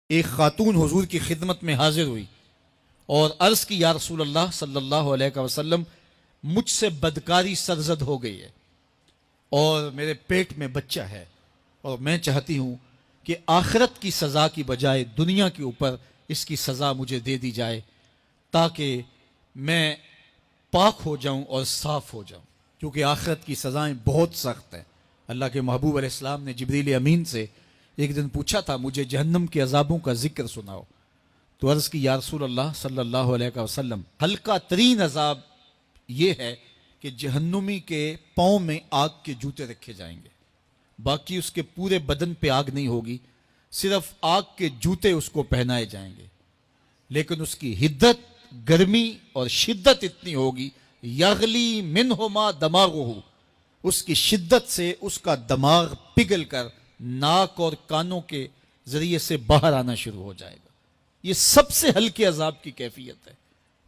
ایک خاتون حضور کی خدمت میں حاضر ہوئی اور عرض کی یا رسول اللہ صلی اللہ علیہ وسلم مجھ سے بدکاری سرزد ہو گئی ہے اور میرے پیٹ میں بچہ ہے اور میں چاہتی ہوں کہ آخرت کی سزا کی بجائے دنیا کے اوپر اس کی سزا مجھے دے دی جائے تاکہ میں پاک ہو جاؤں اور صاف ہو جاؤں، کیونکہ آخرت کی سزائیں بہت سخت ہیں۔ اللہ کے محبوب علیہ السلام نے جبریل امین سے ایک دن پوچھا تھا مجھے جہنم کے عذابوں کا ذکر سناؤ، تو عرض کی یا رسول اللہ صلی اللہ علیہ وسلم ہلکا ترین عذاب یہ ہے کہ جہنمی کے پاؤں میں آگ کے جوتے رکھے جائیں گے، باقی اس کے پورے بدن پہ آگ نہیں ہوگی، صرف آگ کے جوتے اس کو پہنائے جائیں گے، لیکن اس کی حدت، گرمی اور شدت اتنی ہوگی یغلی منہما دماغہ، اس کی شدت سے اس کا دماغ پگھل کر ناک اور کانوں کے ذریعے سے باہر آنا شروع ہو جائے گا۔ یہ سب سے ہلکے عذاب کی کیفیت ہے،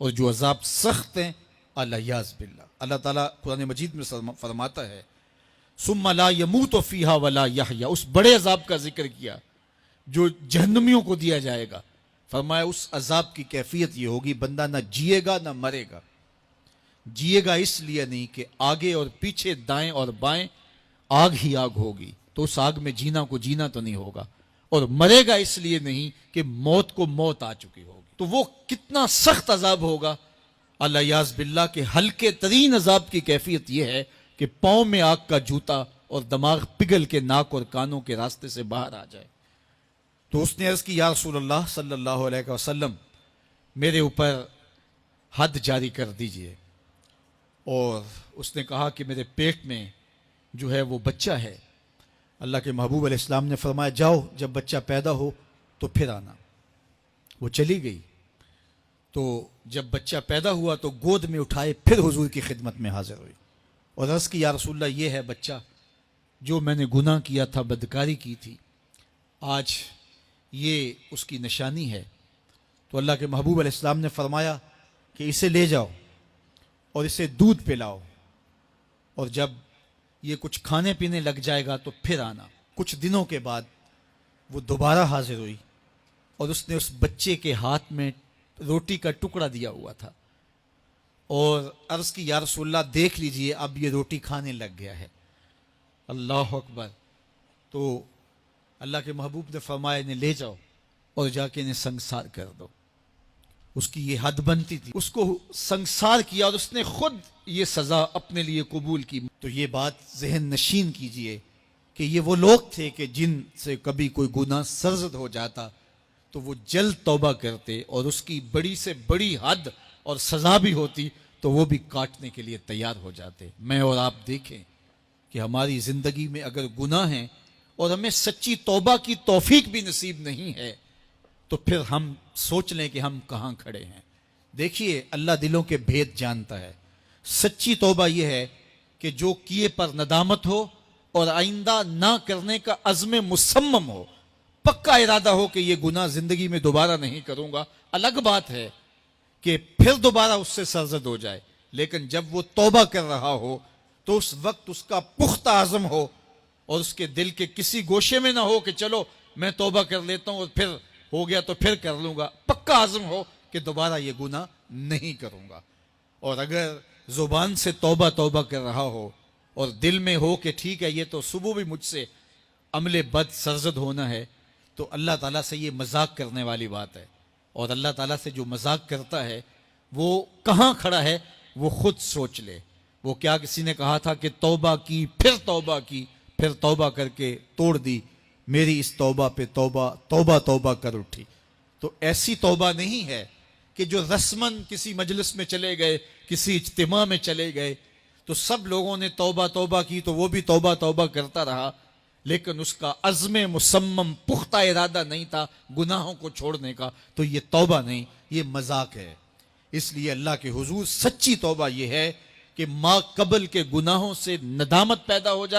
اور جو عذاب سخت ہیں الیاذ باللہ، اللہ تعالیٰ قرآن مجید میں فرماتا ہے ثم لا يموت فیہا ولا یحیا، اس بڑے عذاب کا ذکر کیا جو جہنمیوں کو دیا جائے گا، فرمایا اس عذاب کی کیفیت یہ ہوگی بندہ نہ جیے گا نہ مرے گا۔ جیے گا اس لیے نہیں کہ آگے اور پیچھے دائیں اور بائیں آگ ہی آگ ہوگی، تو اس آگ میں جینا کو جینا تو نہیں ہوگا، اور مرے گا اس لیے نہیں کہ موت کو موت آ چکی ہوگی۔ تو وہ کتنا سخت عذاب ہوگا الیاذ باللہ کہ ہلکے ترین عذاب کی کیفیت یہ ہے کہ پاؤں میں آگ کا جوتا اور دماغ پگھل کے ناک اور کانوں کے راستے سے باہر آ جائے۔ تو اس نے عرض کی یا رسول اللہ صلی اللہ علیہ وسلم میرے اوپر حد جاری کر دیجئے، اور اس نے کہا کہ میرے پیٹ میں جو ہے وہ بچہ ہے۔ اللہ کے محبوب علیہ السلام نے فرمایا جاؤ جب بچہ پیدا ہو تو پھر آنا۔ وہ چلی گئی، تو جب بچہ پیدا ہوا تو گود میں اٹھائے پھر حضور کی خدمت میں حاضر ہوئی اور عرض کی یا رسول اللہ یہ ہے بچہ جو میں نے گناہ کیا تھا، بدکاری کی تھی، آج یہ اس کی نشانی ہے۔ تو اللہ کے محبوب علیہ السلام نے فرمایا کہ اسے لے جاؤ اور اسے دودھ پلاؤ، اور جب یہ کچھ کھانے پینے لگ جائے گا تو پھر آنا۔ کچھ دنوں کے بعد وہ دوبارہ حاضر ہوئی اور اس نے اس بچے کے ہاتھ میں روٹی کا ٹکڑا دیا ہوا تھا، اور عرض کی یا رسول اللہ دیکھ لیجئے اب یہ روٹی کھانے لگ گیا ہے۔ اللہ اکبر۔ تو اللہ کے محبوب نے فرمایا انہیں لے جاؤ اور جا کے انہیں سنگسار کر دو۔ اس کی یہ حد بنتی تھی، اس کو سنگسار کیا اور اس نے خود یہ سزا اپنے لیے قبول کی۔ تو یہ بات ذہن نشین کیجئے کہ یہ وہ لوگ تھے کہ جن سے کبھی کوئی گناہ سرزد ہو جاتا تو وہ جلد توبہ کرتے، اور اس کی بڑی سے بڑی حد اور سزا بھی ہوتی تو وہ بھی کاٹنے کے لیے تیار ہو جاتے۔ میں اور آپ دیکھیں کہ ہماری زندگی میں اگر گناہ ہیں اور ہمیں سچی توبہ کی توفیق بھی نصیب نہیں ہے تو پھر ہم سوچ لیں کہ ہم کہاں کھڑے ہیں۔ دیکھیے اللہ دلوں کے بھید جانتا ہے۔ سچی توبہ یہ ہے کہ جو کیے پر ندامت ہو اور آئندہ نہ کرنے کا عزم مصمم ہو، پکا ارادہ ہو کہ یہ گناہ زندگی میں دوبارہ نہیں کروں گا۔ الگ بات ہے کہ پھر دوبارہ اس سے سرزد ہو جائے، لیکن جب وہ توبہ کر رہا ہو تو اس وقت اس کا پختہ عزم ہو اور اس کے دل کے کسی گوشے میں نہ ہو کہ چلو میں توبہ کر لیتا ہوں اور پھر ہو گیا تو پھر کر لوں گا۔ پکا عزم ہو کہ دوبارہ یہ گناہ نہیں کروں گا۔ اور اگر زبان سے توبہ توبہ کر رہا ہو اور دل میں ہو کہ ٹھیک ہے یہ تو صبح بھی مجھ سے عمل بد سرزد ہونا ہے، تو اللہ تعالیٰ سے یہ مذاق کرنے والی بات ہے، اور اللہ تعالیٰ سے جو مذاق کرتا ہے وہ کہاں کھڑا ہے وہ خود سوچ لے۔ وہ کیا کسی نے کہا تھا کہ توبہ کی پھر توبہ کر کے توڑ دی، میری اس توبہ پہ توبہ توبہ توبہ کر اٹھی۔ تو ایسی توبہ نہیں ہے کہ جو رسماً کسی مجلس میں چلے گئے، کسی اجتماع میں چلے گئے تو سب لوگوں نے توبہ توبہ کی تو وہ بھی توبہ توبہ کرتا رہا، لیکن اس کا عزم مصمم پختہ ارادہ نہیں تھا گناہوں کو چھوڑنے کا، تو یہ توبہ نہیں، یہ مذاق ہے۔ اس لیے اللہ کے حضور سچی توبہ یہ ہے کہ ما قبل کے گناہوں سے ندامت پیدا ہو جائے